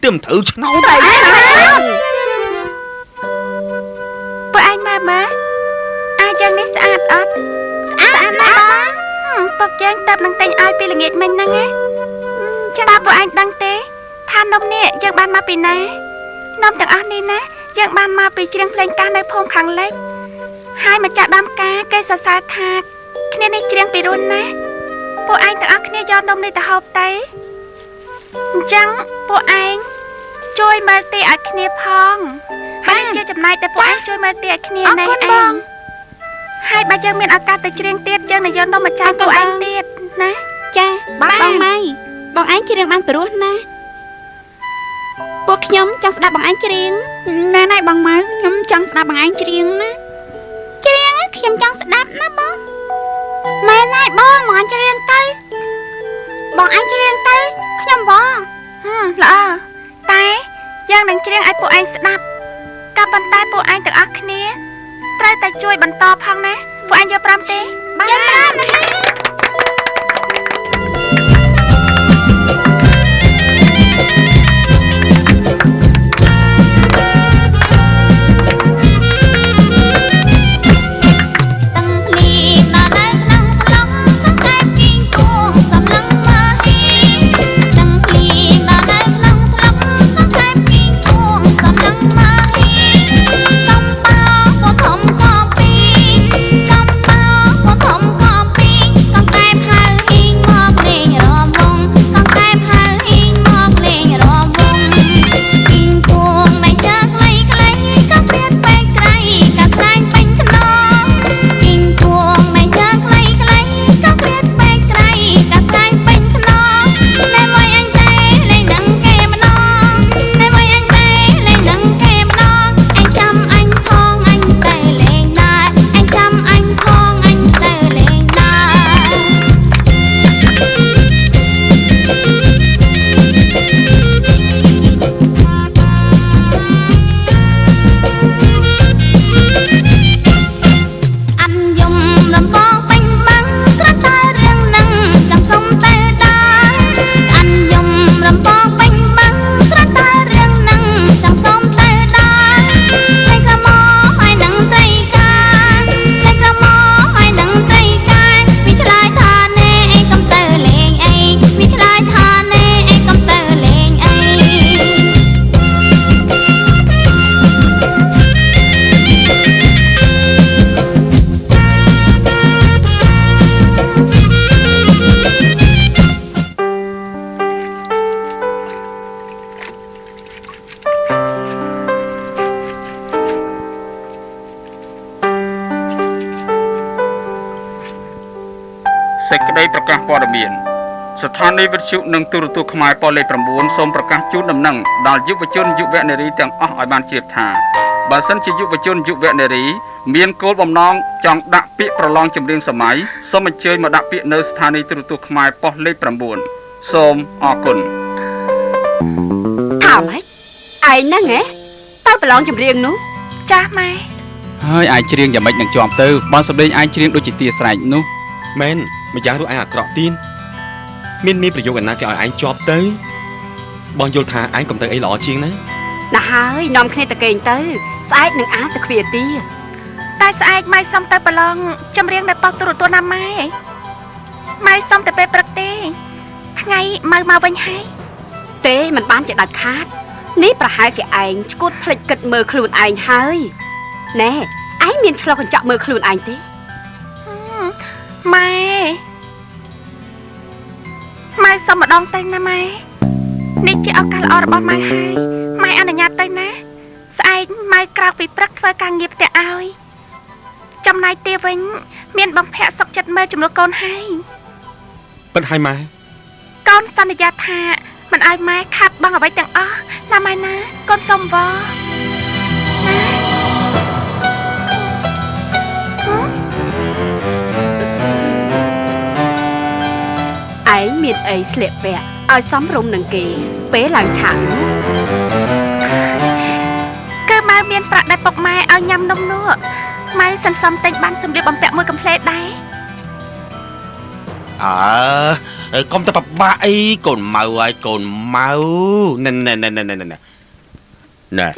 ទៀតមិនត្រូវឆ្នោតពួកឯងមើលមើលអាយ៉ាងនេះស្អាតអត់ស្អាតណាស់ពុកយើងតើនឹងតែងឲ្យពីល្ងាចមិញហ្នឹងណាតើពួកឯងដឹងទេថានំនេះយើងបានមកពីណានំទាំងអស់នេះណាយើងបានមកពីជ្រៀងភ្លេងការនៅភូមិខាងលិចហើយម្ចាស់ដើមការគេសរសើរថាគ្នានេះជ្រៀងពីរុនណាពួកឯងទាំងអស់គ្នាយកនំនេះទៅហូបទៅអញ្ចឹងពួកឯងជួយមើលទីឲ្យគ្នាផងហើយជាចំណែកតែពួកឯងជួយមើលទីឲ្យគ្នាណែឯងហើយបើយើងមានឱកាសទៅច្រៀងទៀតយើងនឹងយកនំមកចែកពួកឯងទៀតណាចាបងម៉ៃបងឯងច្រៀងបានព្រោះណាពួកខ្ញុំចង់ស្ដាប់បងឯងច្រៀងណែណៃបងម៉ៅខ្ញុំចង់ស្ដាប់បងឯងច្រៀងណាច្រៀងខ្ញុំចង់ស្ដាប់ណាបងម៉ែណៃបងមកច្រៀងទៅបងឯងច្រៀងទៅខ្ញុំបងល្អតែយើងនឹងច្រៀងឲ្យពួកឯងស្ដាប់ក៏ប៉ុន្តែពួកឯងទាំងអស់គ្នាត្រូវតែជួយបន្តផងណាពួកឯងយក5ទេបានយក5ណាសេចក្តីប្រកាសព័ត៌មានស្ថានីយ៍វិទ្យុនិងទូរទស្សន៍ខ្មែរប៉ុស្តិ៍លេខ9សូមប្រកាសជូនដំណឹងដល់យុវជនយុវនារីទាំងអស់ឲ្យបានជ្រាបថាបើសិនជាយុវជនយុវនារីមានគោលបំណងចង់ដាក់ពាក្យប្រឡងចម្រៀងសម័យសូមអញ្ជើញមកដាក់ពាក្យនៅស្ថានីយ៍ទូរទស្សន៍ខ្មែរប៉ុស្តិ៍លេខ9សូមអរគុណថាម៉េចឯងហ្នឹងហ៎តើប្រឡងចម្រៀងនោះចាស់ម៉ែហើយឯងច្រៀងយ៉ាងម៉េចនឹងជាប់ទៅបងសម្លេងឯងច្រៀងដូចជាទាស្រែកនោះមែនម្យ៉ាងនោះឯងអាក្រក់ទៀនមានប្រយោគឯណាគេឲ្យឯងជាប់ទៅបងយល់ថាឯងកុំទៅអីល្អជាងណាណាហើយនាំគ្នាទៅគេងទៅស្អែកនឹងអាចទៅគ្វាទាតែស្អែកម៉ៃសុំទៅប្រឡងចម្រៀងនៅប៉ុស្តិ៍ទូរទស្សន៍ណាម៉ែម៉ៃសុំតែពេលព្រឹកទេថ្ងៃមកវិញហើយទេមិនបានជាដាច់ខាតនេះប្រហែលជាឯងឈួតភ្លេចគិតមើលខ្លួនឯងហើយណែឯងមានឆ្លោះកញ្ចក់មើលខ្លួនឯងទេម៉ែសុំម្ដងទៅណាម៉ែនេះជាឱកាសល្អរបស់ម៉ែហើយម៉ែអនុញ្ញាតទៅណាស្អែកម៉ែក្រោកពីព្រឹកធ្វើការងារផ្ទះឲ្យចំណែកទាវិញមានបំភាក់សុកចិត្តមើលចំនួនកូនហើយពិតហើយម៉ែកូនសន្យាថាមិនឲ្យម៉ែខាត់បងអ្វីទាំងអស់ណាម៉ែណាកូនសុំវ៉ាឯងមានអីស្លៀកពាក់ឲ្យសមរម្យនឹងគេពេលឡើងឆាកគឺម៉ែមានប្រាក់ដែលពុកម៉ែឲ្យញ៉ាំនំនោះម៉ែសន្សំទិញបានសម្លៀកបំពាក់មួយកំ plet ដែរអើ កុំតែបបាក់អីកូនម៉ៅហើយកូនម៉ៅណែ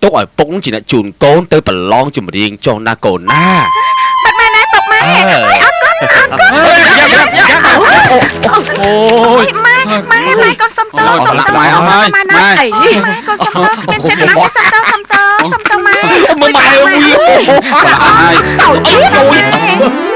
ទុកឲ្យពុកជាអ្នកជូនកូនទៅប្រឡងចម្រៀងចុះណាកូនណា បាត់ម៉ែណាទុកម៉ែអើយអត់កូនអូយម៉ែកូនសុំតើសុំតើម៉ែអើយម៉ែអីនេះម៉ែកូនសុំតើខ្ញុំចិត្តណាស់សុំតើម៉ែ មើលម៉ែវា អូយ